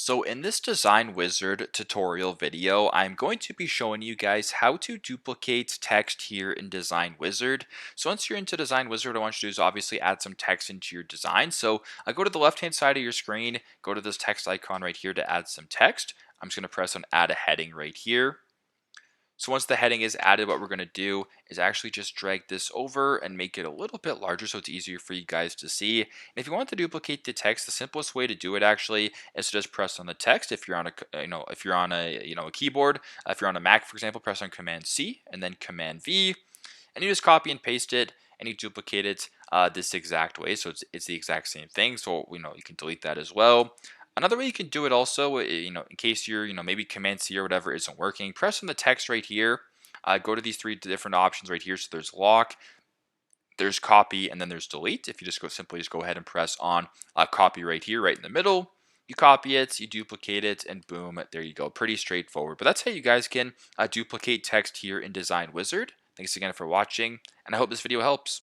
So in this Design Wizard tutorial video, I'm going to be showing you guys how to duplicate text here in Design Wizard. So once you're into Design Wizard, what I want you to do is obviously add some text into your design. So I go to the left-hand side of your screen, go to this text icon right here to add some text. I'm just going to press on Add a Heading right here. So once the heading is added, what we're going to do is actually just drag this over and make it a little bit larger so it's easier for you guys to see. And if you want to duplicate the text, the simplest way to do it actually is to just press on the text. If you're on if you're on a keyboard, if you're on a Mac, for example, press on Command C and then Command V, and you just copy and paste it and you duplicate it this exact way. So it's the exact same thing. So you can delete that as well. Another way you can do it also, in case you're, maybe Command C or whatever isn't working, press on the text right here. Go to these three different options right here. So there's lock, there's copy, and then there's delete. If you just simply go ahead and press on copy right here, right in the middle, you copy it, you duplicate it, and boom, there you go. Pretty straightforward. But that's how you guys can duplicate text here in Design Wizard. Thanks again for watching, and I hope this video helps.